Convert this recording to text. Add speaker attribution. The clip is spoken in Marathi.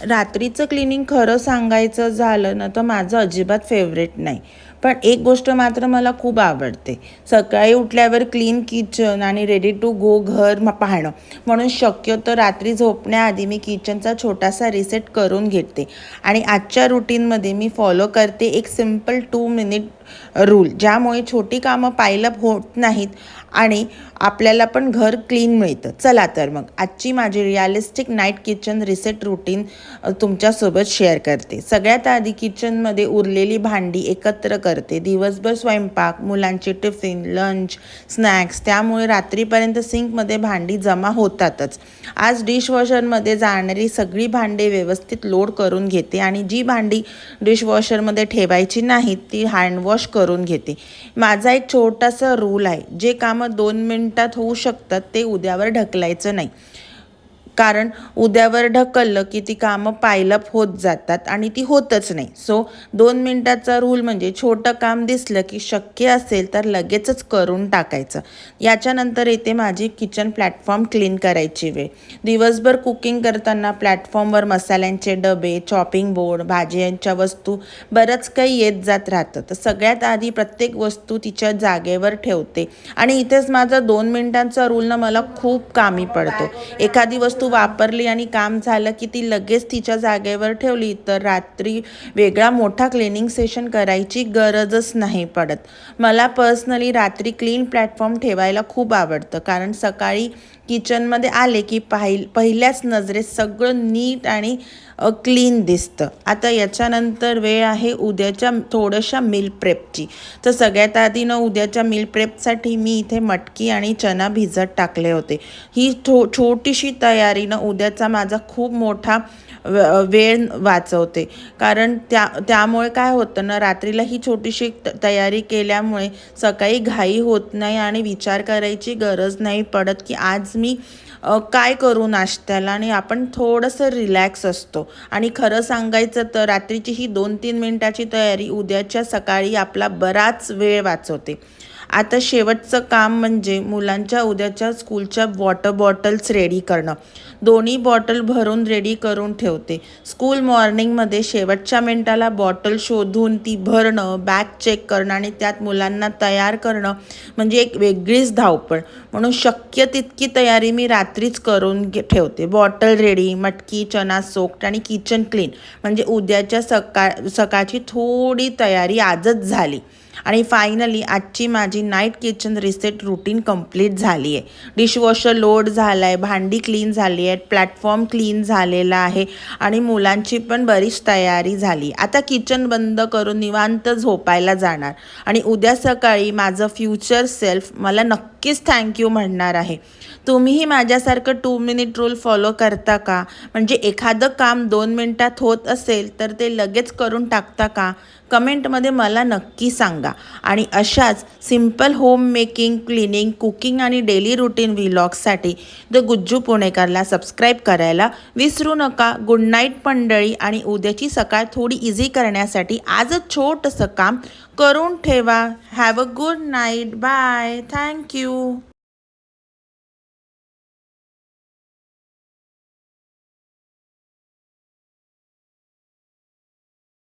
Speaker 1: रात्रीचं क्लिनिंग खरं सांगायचं झालं ना तर माझं अजिबात फेवरेट नाही. पण एक गोष्ट मात्र मला खूप आवडते, सकाळी उठल्यावर क्लीन किचन आणि रेडी टू गो घर पाहणं. म्हणून शक्यतो रात्री झोपण्याआधी मी किचनचा छोटासा रिसेट करून घेते. आणि आजच्या रुटीनमध्ये मी फॉलो करते एक सिम्पल 2 मिनिट रूल, ज्यामुळे छोटी कामं पायलअप होत नाहीत आणि आपल्याला पण घर क्लीन मिळतं. चला तर मग आजची माझी realistic night kitchen reset routine तुमच्यासोबत शेअर करते. सगळ्यात आधी किचनमध्ये उरलेली भांडी एकत्र करते. दिवसभर स्वयंपाक, मुलांचे टिफिन, लंच, स्नॅक्स, त्यामुळे रात्रीपर्यंत सिंकमध्ये भांडी जमा होतातच. आज डिशवॉशरमध्ये जाणारी सगळी भांडी व्यवस्थित लोड करून घेते आणि जी भांडी डिशवॉशरमध्ये ठेवायची नाहीत ती हँडवॉश करून घेते. माझा एक छोटासा रूल आहे, जे कामं 2 मिनिटात होऊ शकतात ते उद्यावर ढकलायचं नाही. कारण उद्यावर ढकललं की ती कामं पायलअप होत जातात आणि ती होतच नाही. सो 2 मिनिटाचा रूल म्हणजे छोटं काम दिसलं की शक्य असेल तर लगेचच करून टाकायचं. याच्यानंतर येते माझी किचन प्लॅटफॉर्म क्लीन करायची वेळ. दिवसभर कुकिंग करताना प्लॅटफॉर्मवर मसाल्यांचे डबे, चॉपिंग बोर्ड, भाज्यांच्या वस्तू बरंच काही येत जात राहतं. तर सगळ्यात आधी प्रत्येक वस्तू तिच्या जागेवर ठेवते आणि इथेच माझा 2 मिनिटांचा रूल मला खूप कामी पडतो. एखादी वस्तू वापरली आणि काम झालं की ती लगेच तिच्या जागेवर ठेवली तर रात्री वेगळा मोठा क्लिनिंग सेशन करायची गरजच नाही पडत. मला पर्सनली रात्री क्लीन प्लॅटफॉर्म ठेवायला खूप आवडतं, कारण सकाळी किचनमध्ये आले की पहिल्याच नजरेत सगळं नीट आणि क्लीन दिसतं. आता याच्यानंतर वेळ आहे उद्याच्या थोड्याशा मील प्रेपची. तर सगळ्यात आधी उद्याच्या मील प्रेपसाठी मी इथे मटकी आणि चना भिजत टाकले होते. ही छोटीशी तयारी उद्याचा माझा खूप मोठा वेळ वाचवते. कारण त्यामुळे काय होतं ना, रात्रीला ही छोटीशी तयारी केल्यामुळे सकाळी घाई होत नाही आणि विचार करायची गरज नाही पडत की आज मी काय करू नाश्त्याला, आणि आपण थोडंसं रिलॅक्स असतो. आणि खरं सांगायचं तर रात्रीची ही 2-3 मिनिटाची तयारी उद्याच्या सकाळी आपला बराच वेळ वाचवते. आता शेवटचं काम म्हणजे मुलांच्या उद्याच्या स्कूलच्या वॉटर बॉटल्स रेडी करणं. दोन्ही बॉटल भरून रेडी करून ठेवते. स्कूल मॉर्निंगमध्ये शेवटच्या मिनिटाला बॉटल शोधून ती भरणं, बॅग चेक करणं आणि त्यात मुलांना तयार करणं म्हणजे एक वेगळीच धावपळ. म्हणून शक्य तितकी तयारी मी रात्रीच करून ठेवते. बॉटल रेडी, मटकी चना सोक्ड आणि किचन क्लीन म्हणजे उद्याच्या सकाळची थोडी तयारी आजच झाली. आणि फायनली आजची माझी night kitchen reset routine complete झाली आहे. डिशवॉशर लोड झाला आहे, भांडी क्लीन झाली आहेत, प्लॅटफॉर्म क्लीन झालेला आहे आणि मुलांची पण बरीच तयारी झाली. आता किचन बंद करून निवांत झोपायला जाणार आणि उद्या सकाळी माझं फ्युचर सेल्फ मला नक्कीच थँक्यू म्हणणार आहे. तुम्हीही माझ्यासारखं 2 मिनिट रूल फॉलो करता का? म्हणजे एखादं काम 2 मिनिटात होत असेल तर ते लगेच करून टाकता का? कमेंटमध्ये मला नक्की सांगा. आणि अशाच simple home making, cleaning, cooking आणि डेली रुटीन व्लॉग्ससाठी द गुज्जू पुणेकरला सबस्क्राईब करायला विसरू नका. गुड नाईट मंडळी. आणि उद्याची सकाळ थोडी इझी करण्यासाठी आजच छोटंसं काम करून ठेवा. Have a good night. Bye. Thank you.